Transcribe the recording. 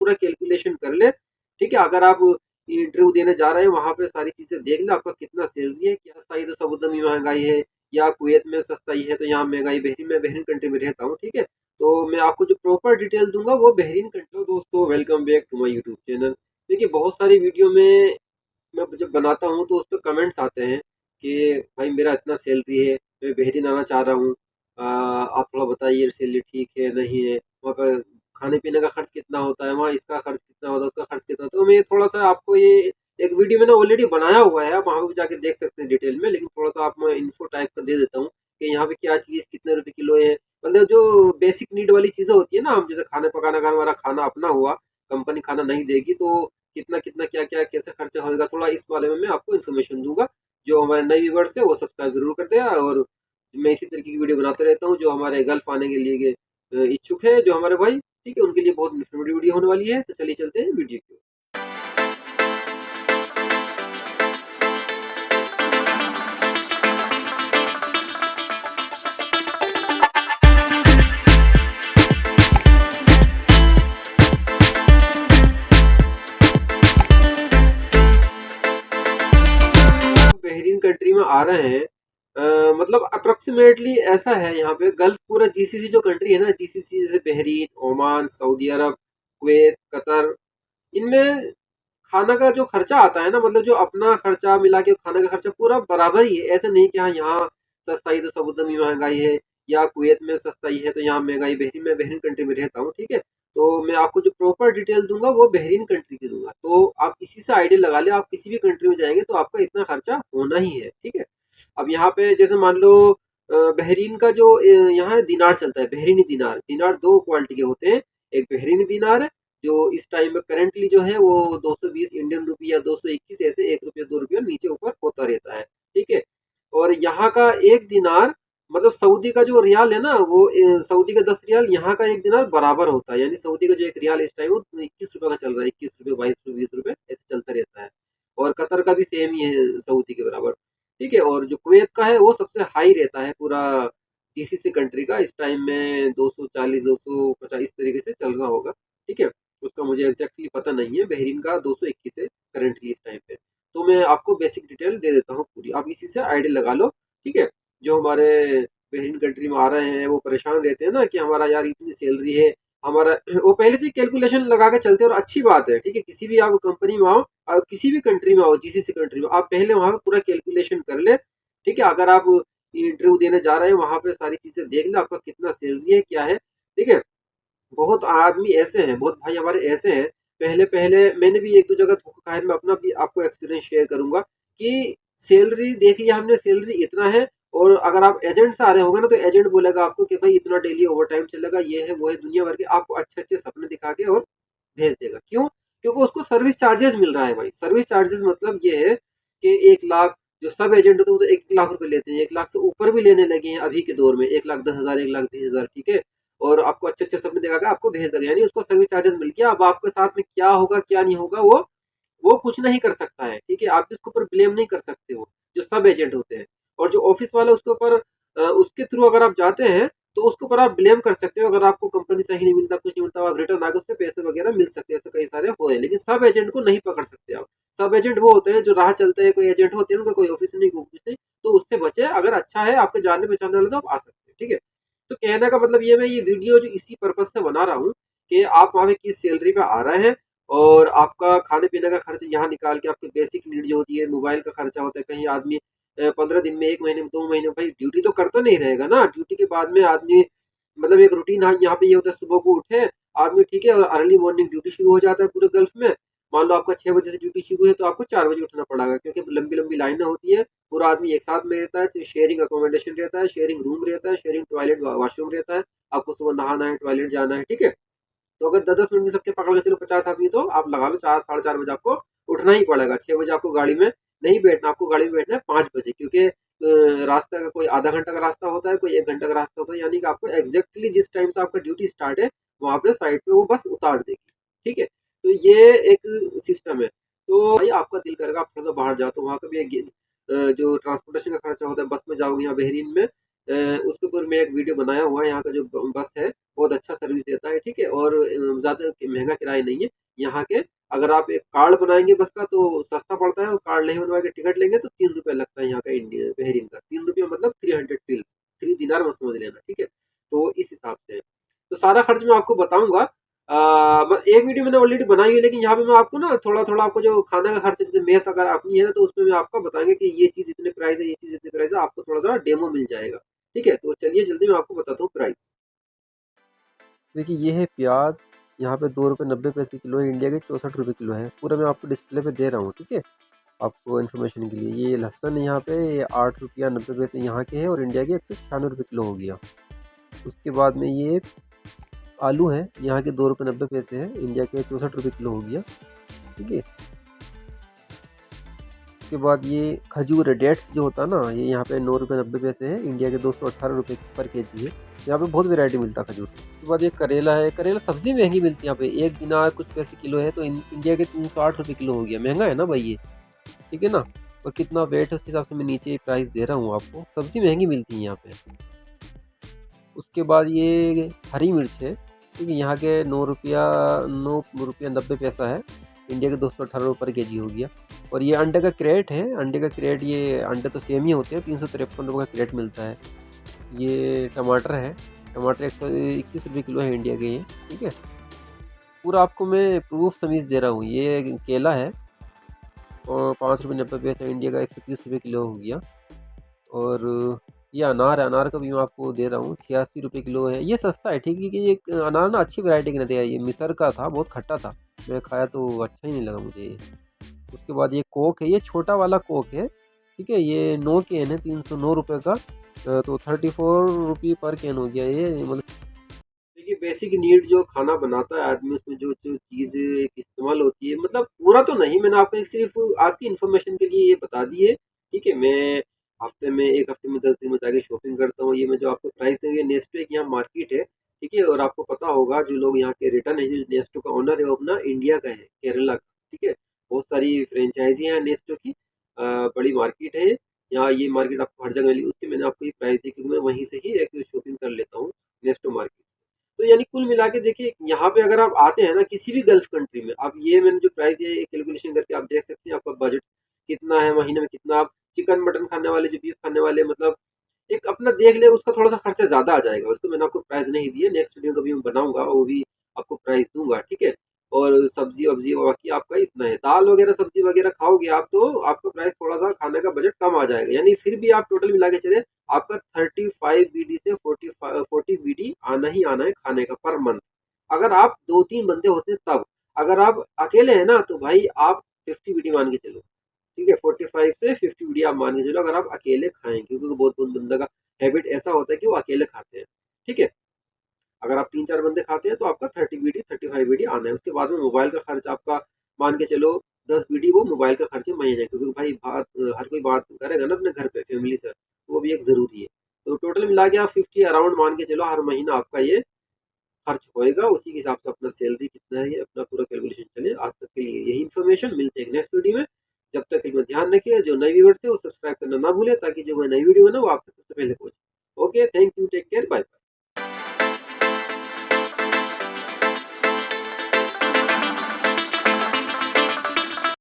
पूरा कैलकुलेशन कर ले, ठीक है। अगर आप इंटरव्यू देने जा रहे हैं वहाँ पे सारी चीज़ें देख ले, आपका कितना सैलरी है, क्या सस्ता ही तो सऊदी में महंगाई है या कुवैत में सस्ता ही है तो यहाँ महंगाई। बहरीन में, बहरीन कंट्री में रहता हूँ, ठीक है। तो मैं आपको जो प्रॉपर डिटेल दूंगा वो बहरीन कंट्री। तो दोस्तों welcome back to my YouTube channel. देखिए बहुत सारी वीडियो में मैं जब बनाता हूँ तो उस पर कमेंट्स आते हैं कि भाई मेरा इतना सैलरी है, मैं बहरीन आना चाह रहा हूँ, आप थोड़ा बताइए सैलरी ठीक है नहीं है, वहाँ पर खाने पीने का खर्च कितना होता है, वहाँ इसका खर्च कितना होता है, उसका खर्च कितना होता है। तो मैं थोड़ा सा आपको ये एक वीडियो मैंने ऑलरेडी बनाया हुआ है, आप वहाँ पे जाके देख सकते हैं डिटेल में, लेकिन थोड़ा सा आप मैं इन्फो टाइप का दे देता हूँ कि यहाँ पे क्या चीज़ कितने रुपए किलो है। मतलब जो बेसिक नीड वाली चीज़ें होती है ना, हम जैसे खाने पकाना का हमारा खाना अपना हुआ, कंपनी खाना नहीं देगी तो कितना कितना क्या क्या कैसे खर्चा होएगा, थोड़ा इस बारे में मैं आपको इन्फॉर्मेशन दूंगा। जो हमारे नए व्यूवर्स है वो सब्सक्राइब जरूर कर देगा। और मैं इसी तरीके की वीडियो बनाते रहता हूँ। जो हमारे गल्फ आने के लिए इच्छुक है जो हमारे भाई, ठीक है, उनके लिए बहुत इन्फॉर्मेटिव वीडियो होने वाली है। तो चलिए चलते हैं वीडियो की। बहरीन कंट्री में आ रहे हैं, मतलब अप्रोक्सीमेटली ऐसा है यहाँ पे गल्फ पूरा जीसीसी जो कंट्री है ना, जीसीसी जैसे बहरीन, ओमान, सऊदी अरब, कुवैत, कतर, इनमें खाना का जो खर्चा आता है ना, मतलब जो अपना खर्चा मिला के खाने का खर्चा पूरा बराबर ही है। ऐसे नहीं कि हाँ यहाँ सस्ता ही तो समुद्र में महंगाई है या कुवैत में सस्ता ही है तो यहाँ महंगाई। बहरीन में, बहरीन कंट्री में रहता हूँ, ठीक है। तो मैं आपको जो प्रॉपर डिटेल दूंगा वो बहरीन कंट्री की दूंगा, तो आप इसी से आइडिया लगा ले, आप किसी भी कंट्री में जाएंगे तो आपका इतना खर्चा होना ही है, ठीक है। अब यहाँ पे जैसे मान लो बहरीन का जो यहाँ दिनार चलता है, बहरीनी दिनार। दिनार दो क्वालिटी के होते हैं, एक बहरीनी दिनार है जो इस टाइम में करेंटली जो है वो 220 इंडियन रुपी या 221, ऐसे 1 रुपया 2 रुपया नीचे ऊपर होता रहता है, ठीक है। और यहाँ का एक दिनार, मतलब सऊदी का जो रियाल है ना वो सऊदी का 10 रियाल यहाँ का एक दिनार बराबर होता है। यानी सऊदी का जो एक रियाल इस टाइम वो 21 रुपये का चल रहा है, 21 रुपये, 22 रुपये, 20 रुपये ऐसे चलता रहता है। और कतर का भी सेम ही है सऊदी के बराबर, ठीक है। और जो कुवैत का है वो सबसे हाई रहता है पूरा जीसीसी कंट्री का, इस टाइम में 240, 250 इस तरीके से चल रहा होगा, ठीक है। उसका मुझे एग्जैक्टली पता नहीं है। बहरीन का 221 है करेंटली इस टाइम पे। तो मैं आपको बेसिक डिटेल दे देता हूँ पूरी, आप इसी से आइडिया लगा लो, ठीक है। जो हमारे बहरीन कंट्री में आ रहे हैं वो परेशान रहते हैं ना कि हमारा यार इतनी सैलरी है, हमारा वो पहले से कैलकुलेशन लगा के चलते हैं। और अच्छी बात है, ठीक है, किसी भी आप कंपनी में आओ, किसी भी कंट्री में आओ, जीसीसी कंट्री में, आप पहले वहाँ पे पूरा कैलकुलेशन कर ले, ठीक है। अगर आप इंटरव्यू देने जा रहे हैं वहाँ पे सारी चीजें देख ले, आपका कितना सैलरी है क्या है, ठीक है। बहुत आदमी ऐसे हैं, बहुत भाई हमारे ऐसे हैं, पहले पहले मैंने भी एक दो जगह धोखा खाया है। मैं अपना भी आपको एक्सपीरियंस शेयर करूंगा कि सैलरी देख लिया हमने, सैलरी इतना है, और अगर आप एजेंट से आ रहे होंगे ना तो एजेंट बोलेगा आपको कि भाई इतना डेली ओवर टाइम चलेगा, ये है वो है, दुनिया भर के आपको अच्छे अच्छे सपने दिखा के और भेज देगा। क्यों? क्योंकि उसको सर्विस चार्जेस मिल रहा है भाई। सर्विस चार्जेस मतलब ये है कि 1 लाख, जो सब एजेंट होते हैं वो तो 1 लाख रुपए लेते हैं, 1 लाख से ऊपर भी लेने लगे हैं अभी के दौर में, 1,10,000, 1,20,000, ठीक है। और आपको अच्छे अच्छे सपने दिखा के आपको भेज देगा, यानी उसको सर्विस चार्जेस मिल गया। अब आपके साथ में क्या होगा क्या नहीं होगा वो कुछ नहीं कर सकता है, ठीक है। आप इसके ऊपर ब्लेम नहीं कर सकते हो, जो सब एजेंट होते हैं। और जो ऑफिस वाले उसके ऊपर उसके थ्रू अगर आप जाते हैं तो उसके ऊपर आप ब्लेम कर सकते हो। अगर आपको कंपनी सही नहीं मिलता, कुछ नहीं मिलता, आप रिटर्न आगे उससे पैसे वगैरह मिल सकते हैं, ऐसे कई सारे हो रहे हैं। लेकिन सब एजेंट को नहीं पकड़ सकते आप। सब एजेंट वो होते हैं जो राह चलते हैं, कोई एजेंट होते हैं उनका कोई ऑफिस नहीं, कोई कुछ नहीं, तो उससे बचे। अगर अच्छा है आपके जानने पहचानने वाले तो आप आ सकते हैं, ठीक है। तो कहने का मतलब ये, मैं ये वीडियो जो इसी पर्पज से बना रहा हूँ कि आप वहाँ पे किस सैलरी पे आ रहे हैं, और आपका खाने पीने का खर्च यहाँ निकाल के आपकी बेसिक नीड जो होती है, मोबाइल का खर्चा होता है। कहीं आदमी 15 दिन में, 1 महीने में, 2 महीने में, भाई ड्यूटी तो करता नहीं रहेगा ना। ड्यूटी के बाद में आदमी, मतलब एक रूटीन यहाँ पे ये होता है, सुबह को उठे आदमी, ठीक है, और अर्ली मॉर्निंग ड्यूटी शुरू हो जाता है पूरे गल्फ में। मान लो आपका 6 बजे से ड्यूटी शुरू है तो आपको 4 बजे उठना पड़ेगा, क्योंकि लंबी लंबी लाइनें होती है। पूरा आदमी एक साथ में रहता है, शेयरिंग अकोमोडेशन रहता है, शेयरिंग रूम रहता है, शेयरिंग टॉयलेट वॉशरूम रहता है। आपको सुबह नहाना है, टॉयलेट जाना है, ठीक है। तो अगर 10-10 मिनट में सबके पकड़ के चलो 50 आदमी, तो आप लगा लो 4, 4:30 बजे आपको उठना ही पड़ेगा। 6 बजे आपको गाड़ी में नहीं बैठना, आपको गाड़ी में बैठना है 5 बजे, क्योंकि रास्ता का कोई आधा घंटा का रास्ता होता है, कोई 1 घंटा का रास्ता होता है। यानी कि आपको एग्जैक्टली जिस टाइम से आपका ड्यूटी स्टार्ट है वहाँ पे साइड पे वो बस उतार देगी, ठीक है। तो ये एक सिस्टम है। तो भाई आपका दिल करेगा आप थोड़ा सा बाहर जाओ तो वहाँ का भी जो ट्रांसपोर्टेशन का खर्चा होता है, बस में जाओगे यहाँ बहरीन में उसके ऊपर मैं एक वीडियो बनाया हुआ है। यहाँ का जो बस है बहुत अच्छा सर्विस देता है, ठीक है, और ज़्यादा महंगा किराया नहीं है यहाँ के। अगर आप एक कार्ड बनाएंगे बस का तो सस्ता पड़ता है, और कार्ड नहीं बनवा के टिकट लेंगे तो 3 रुपये लगता है यहाँ का इंडिया बहरीन का। 3 रुपये मतलब 300 फील्स, 3 दिनार मत समझ लेना, ठीक है। तो इस हिसाब से है। तो सारा खर्च मैं आपको बताऊंगा। एक वीडियो मैंने ऑलरेडी बनाई है, लेकिन यहाँ पे मैं आपको ना थोड़ा थोड़ा आपको जो खाने का खर्च है, जैसे मेस अगर अपनी है तो उसमें मैं आपको बताएंगे कि ये चीज़ इतने प्राइस है, ये चीज़ इतने प्राइस है, आपको थोड़ा सा डेमो मिल जाएगा, ठीक है। तो चलिए जल्दी मैं आपको बताता हूँ प्राइस। देखिए ये है प्याज, यहाँ पे 2 रुपये 90 पैसे किलो है, इंडिया के 64 रुपये किलो है। पूरा मैं आपको डिस्प्ले पे दे रहा हूँ, ठीक है, आपको इन्फॉर्मेशन के लिए। ये लहसन यहाँ पे 8 रुपया 90 पैसे यहाँ के है, और इंडिया के 196 रुपये किलो हो गया। उसके बाद में ये आलू है, यहाँ के 2 रुपये 90 पैसे है, इंडिया के 64 रुपये किलो हो गया, ठीक है। उसके बाद ये खजूर है, डेट्स जो होता है ना, ये यहाँ पे 9 रुपये 90 पैसे है, इंडिया के 218 रुपये पर केजी है। यहाँ पे बहुत वैरायटी मिलता है खजूर। उसके बाद ये करेला है, करेला सब्जी महंगी मिलती है यहाँ पे, 1 दिनार कुछ पैसे किलो है, तो इंडिया के 308 रुपये किलो हो गया। महंगा है ना भाई ये, ठीक है ना। और कितना वेट है उसके हिसाब से मैं नीचे प्राइस दे रहा हूँ आपको। सब्जी महंगी मिलती है यहाँ पे। उसके बाद ये हरी मिर्च है, ठीक है, यहाँ के 9 रुपया 90 पैसा है, इंडिया के 218 पर केजी हो गया। और ये अंडे का क्रेट है, अंडे का क्रेट, ये अंडे तो सेम ही होते हैं, 353 रुपये का क्रेट मिलता है। ये टमाटर है, टमाटर 121 रुपये किलो है इंडिया के ये, ठीक है। पूरा आपको मैं प्रूफ समीज दे रहा हूँ। ये केला है, और 5 रुपये 90 पैसे, इंडिया का 130 रुपये किलो हो गया। और ये अनार है, अनार का भी मैं आपको दे रहा हूँ, 86 रुपये किलो है। ये सस्ता है, ठीक है, कि ये अनार ना अच्छी वैरायटी का नहीं दिया। ये मिसर का था, बहुत खट्टा था, मैं खाया तो अच्छा ही नहीं लगा मुझे ये। उसके बाद ये कोक है, ये छोटा वाला कोक है, ठीक है, ये 9 कैन है, 309 रुपये का। तो 34 रुपये पर कैन हो गया ये, मतलब देखिए बेसिक नीड जो खाना बनाता है आदमी, उसमें जो जो चीज़ इस्तेमाल होती है, मतलब पूरा तो नहीं, मैंने आपको एक सिर्फ आपकी इन्फॉर्मेशन के लिए ये बता दी है, ठीक है। मैं एक हफ्ते में 10 दिन में जाके शॉपिंग करता हूँ। ये मैं जो आपको प्राइस दूँ, ये नेस्टो एक यहाँ मार्केट है, ठीक है। और आपको पता होगा जो लोग यहाँ के रिटर्न है, जो नेस्टो का ओनर है वो अपना इंडिया का है, केरला का, ठीक है। बहुत सारी फ्रेंचाइजी हैं नेस्टो की, बड़ी मार्केट है यहाँ। ये मार्केट आपको हर जगह मिली, उसकी मैंने आपको ये प्राइस दी, क्योंकि मैं वहीं से ही एक शॉपिंग कर लेता हूँ, नेस्टो मार्केट। तो यानी कुल मिला के देखिए, यहाँ पे अगर आप आते हैं ना किसी भी गल्फ कंट्री में, आप ये मैंने जो प्राइस दिया है कैलकुलेशन करके आप देख सकते हैं आपका बजट कितना है, महीने में कितना। आप चिकन मटन खाने वाले, जो बीफ खाने वाले, मतलब एक अपना देख ले, उसका थोड़ा सा खर्चा ज़्यादा आ जाएगा। उसको मैंने आपको प्राइस नहीं दिए, नेक्स्ट वीडियो कभी मैं बनाऊंगा वो भी आपको प्राइस दूंगा, ठीक है। और सब्जी वब्जी बाकी आपका इतना है, दाल वगैरह सब्जी वगैरह खाओगे आप तो आपका प्राइस थोड़ा सा खाने का बजट कम आ जाएगा। यानी फिर भी आप टोटल मिला के चले, आपका 35 BD से 40 BD आना ही आना है खाने का पर मंथ। अगर आप 2-3 बंदे होते हैं तब, अगर आप अकेले हैं ना तो भाई आप 50 BD मान के चलो, ठीक है। 45 से 50 BD आप मान के चलो, अगर आप अकेले खाएं, क्योंकि बहुत बहुत बंदा का हैबिट ऐसा होता है कि वो अकेले खाते हैं, ठीक है। अगर आप 3-4 बंदे खाते हैं तो आपका 30 BD 35 BD आना है। उसके बाद में मोबाइल का खर्च आपका मान के चलो 10 BD, वो मोबाइल का खर्च महीने, क्योंकि भाई बात हर कोई बात करेगा ना अपने घर पे फैमिली से, तो वो भी एक ज़रूरी है। तो टोटल मिला के आप 50 अराउंड मान के चलो, हर महीना आपका ये खर्च होएगा। उसी के हिसाब से अपना सैलरी कितना है ये अपना पूरा कैलकुलेशन चले। आज तक के लिए यही इन्फॉर्मेशन, मिलते हैं नेक्स्ट वीडियो में। जब तक के लिए ध्यान रखिए, जो नए व्यूअर्स थे वो सब्सक्राइब करना ना भूले, ताकि जो मैं नई वीडियो है ना वो आप तक सबसे पहले पहुंचे। Okay, thank you, take care, bye.